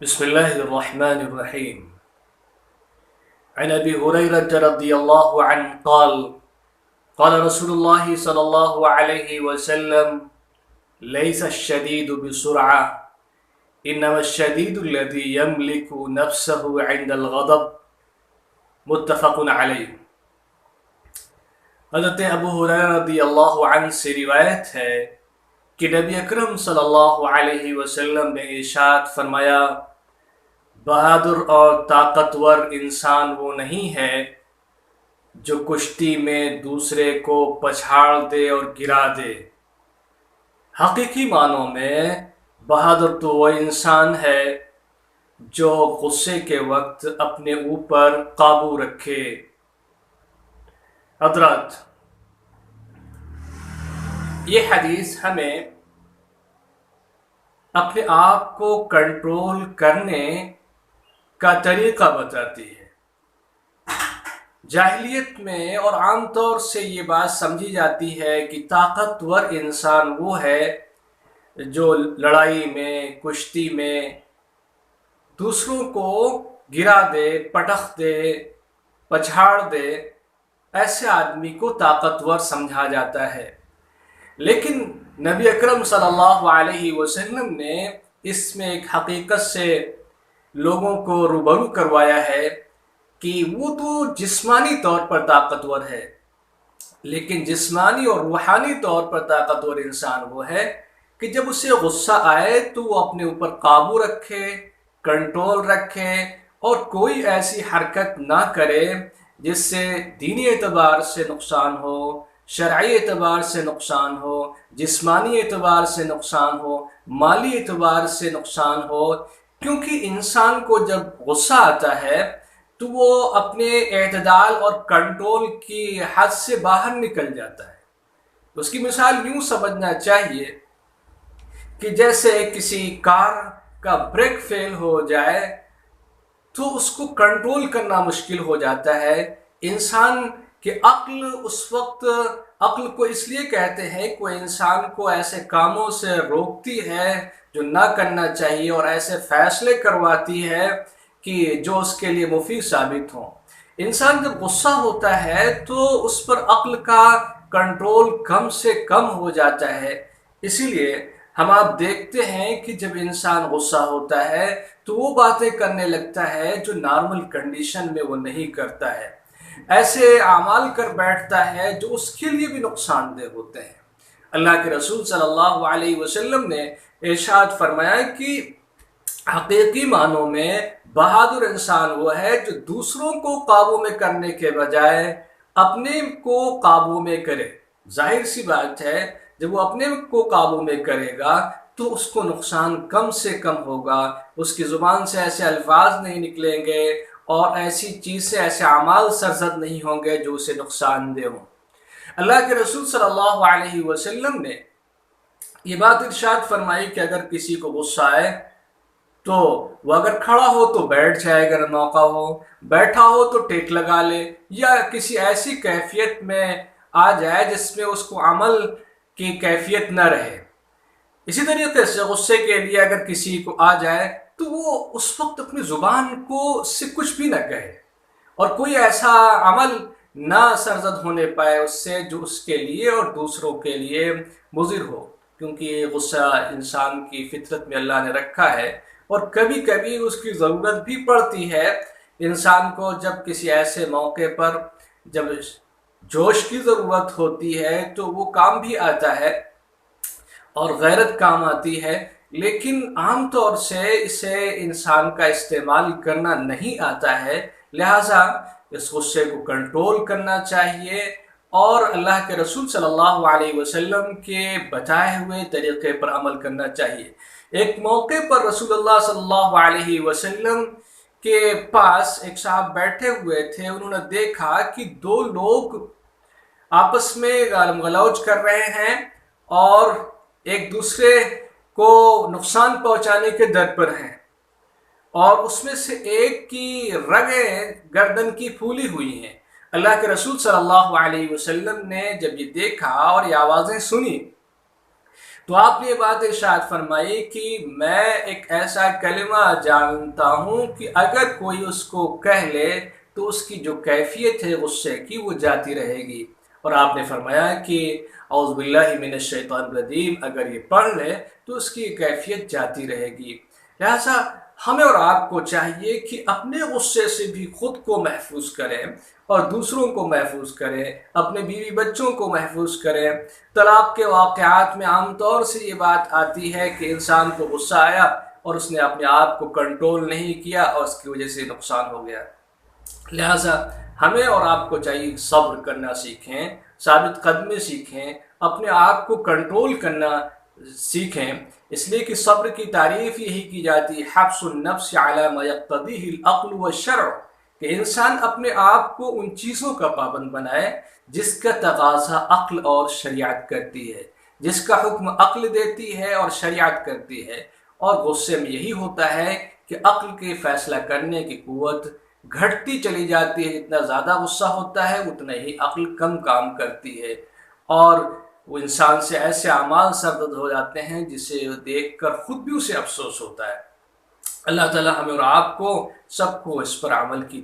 بسم الله الرحمن الرحيم. عن أبي هريرة رضي الله عنه قال قال رسول الله صلى الله عليه وسلم ليس الشديد بسرعة إنما الشديد الذي يملك نفسه عند الغضب. متفق علیہ. حضرت ابو ہریرہ رضی اللہ عنہ سے روایت ہے کہ نبی اکرم صلی اللہ علیہ وسلم نے ارشاد فرمایا، بہادر اور طاقتور انسان وہ نہیں ہے جو کشتی میں دوسرے کو پچھاڑ دے اور گرا دے. حقیقی معنوں میں بہادر تو وہ انسان ہے جو غصے کے وقت اپنے اوپر قابو رکھے. حضرات، یہ حدیث ہمیں اپنے آپ کو کنٹرول کرنے کا طریقہ بتاتی ہے. جاہلیت میں اور عام طور سے یہ بات سمجھی جاتی ہے کہ طاقتور انسان وہ ہے جو لڑائی میں، کشتی میں دوسروں کو گرا دے، پٹخ دے، پچھاڑ دے. ایسے آدمی کو طاقتور سمجھا جاتا ہے. لیکن نبی اکرم صلی اللہ علیہ وسلم نے اس میں ایک حقیقت سے لوگوں کو روبرو کروایا ہے کہ وہ تو جسمانی طور پر طاقتور ہے، لیکن جسمانی اور روحانی طور پر طاقتور انسان وہ ہے کہ جب اسے غصہ آئے تو وہ اپنے اوپر قابو رکھے، کنٹرول رکھے اور کوئی ایسی حرکت نہ کرے جس سے دینی اعتبار سے نقصان ہو، شرعی اعتبار سے نقصان ہو، جسمانی اعتبار سے نقصان ہو، مالی اعتبار سے نقصان ہو. کیونکہ انسان کو جب غصہ آتا ہے تو وہ اپنے اعتدال اور کنٹرول کی حد سے باہر نکل جاتا ہے. اس کی مثال یوں سمجھنا چاہیے کہ جیسے کسی کار کا بریک فیل ہو جائے تو اس کو کنٹرول کرنا مشکل ہو جاتا ہے. انسان کہ عقل اس وقت، عقل کو اس لیے کہتے ہیں کہ وہ انسان کو ایسے کاموں سے روکتی ہے جو نہ کرنا چاہیے اور ایسے فیصلے کرواتی ہے کہ جو اس کے لیے مفید ثابت ہوں. انسان جب غصہ ہوتا ہے تو اس پر عقل کا کنٹرول کم سے کم ہو جاتا ہے. اسی لیے ہم آپ دیکھتے ہیں کہ جب انسان غصہ ہوتا ہے تو وہ باتیں کرنے لگتا ہے جو نارمل کنڈیشن میں وہ نہیں کرتا ہے، ایسے اعمال کر بیٹھتا ہے جو اس کے لیے بھی نقصان دہ ہوتے ہیں. اللہ کے رسول صلی اللہ علیہ وسلم نے ارشاد فرمایا کہ حقیقی معنوں میں بہادر انسان وہ ہے جو دوسروں کو قابو میں کرنے کے بجائے اپنے کو قابو میں کرے. ظاہر سی بات ہے جب وہ اپنے کو قابو میں کرے گا تو اس کو نقصان کم سے کم ہوگا، اس کی زبان سے ایسے الفاظ نہیں نکلیں گے اور ایسی چیز سے ایسے اعمال سرزد نہیں ہوں گے جو اسے نقصان دہ ہوں. اللہ کے رسول صلی اللہ علیہ وسلم نے یہ بات ارشاد فرمائی کہ اگر کسی کو غصہ آئے تو وہ اگر کھڑا ہو تو بیٹھ جائے، اگر موقع ہو بیٹھا ہو تو ٹیک لگا لے، یا کسی ایسی کیفیت میں آ جائے جس میں اس کو عمل کی کیفیت نہ رہے. اسی طریقے سے غصے کے لیے اگر کسی کو آ جائے تو وہ اس وقت اپنی زبان کو سے کچھ بھی نہ کہے اور کوئی ایسا عمل نہ سرزد ہونے پائے اس سے جو اس کے لیے اور دوسروں کے لیے مضر ہو. کیونکہ یہ غصہ انسان کی فطرت میں اللہ نے رکھا ہے اور کبھی کبھی اس کی ضرورت بھی پڑتی ہے. انسان کو جب کسی ایسے موقع پر جب جوش کی ضرورت ہوتی ہے تو وہ کام بھی آتا ہے اور غیرت کام آتی ہے، لیکن عام طور سے اسے انسان کا استعمال کرنا نہیں آتا ہے. لہٰذا اس غصے کو کنٹرول کرنا چاہیے اور اللہ کے رسول صلی اللہ علیہ وسلم کے بتائے ہوئے طریقے پر عمل کرنا چاہیے. ایک موقع پر رسول اللہ صلی اللہ علیہ وسلم کے پاس ایک صاحب بیٹھے ہوئے تھے. انہوں نے دیکھا کہ دو لوگ آپس میں گالم غلوچ کر رہے ہیں اور ایک دوسرے کو نقصان پہنچانے کے در پر ہیں، اور اس میں سے ایک کی رگیں گردن کی پھولی ہوئی ہیں. اللہ کے رسول صلی اللہ علیہ وسلم نے جب یہ دیکھا اور یہ آوازیں سنی تو آپ نے یہ بات ارشاد فرمائی کہ میں ایک ایسا کلمہ جانتا ہوں کہ اگر کوئی اس کو کہہ لے تو اس کی جو کیفیت ہے غصے کی وہ جاتی رہے گی، اور آپ نے فرمایا کہ اعوذ باللہ من الشیطان الرجیم اگر یہ پڑھ لے تو اس کی کیفیت جاتی رہے گی۔ لہذا ہمیں اور آپ کو چاہیے کہ اپنے غصے سے بھی خود کو محفوظ کریں اور دوسروں کو محفوظ کریں، اپنے بیوی بچوں کو محفوظ کریں۔ طلاق کے واقعات میں عام طور سے یہ بات آتی ہے کہ انسان کو غصہ آیا اور اس نے اپنے آپ کو کنٹرول نہیں کیا اور اس کی وجہ سے نقصان ہو گیا۔ لہٰذا ہمیں اور آپ کو چاہیے صبر کرنا سیکھیں، ثابت قدمی سیکھیں، اپنے آپ کو کنٹرول کرنا سیکھیں، اس لیے کہ صبر کی تعریف یہی کی جاتی ہے حبس النفس علی ما یقتضیہ العقل والشرع، کہ انسان اپنے آپ کو ان چیزوں کا پابند بنائے جس کا تقاضا عقل اور شریعت کرتی ہے، جس کا حکم عقل دیتی ہے اور شریعت کرتی ہے۔ اور غصے میں یہی ہوتا ہے کہ عقل کے فیصلہ کرنے کی قوت گھٹتی چلی جاتی ہے، جتنا زیادہ غصہ ہوتا ہے اتنا ہی عقل کم کام کرتی ہے، اور وہ انسان سے ایسے اعمال سرزد ہو جاتے ہیں جسے دیکھ کر خود بھی اسے افسوس ہوتا ہے۔ اللہ تعالی ہمیں اور آپ کو سب کو اس پر عمل کی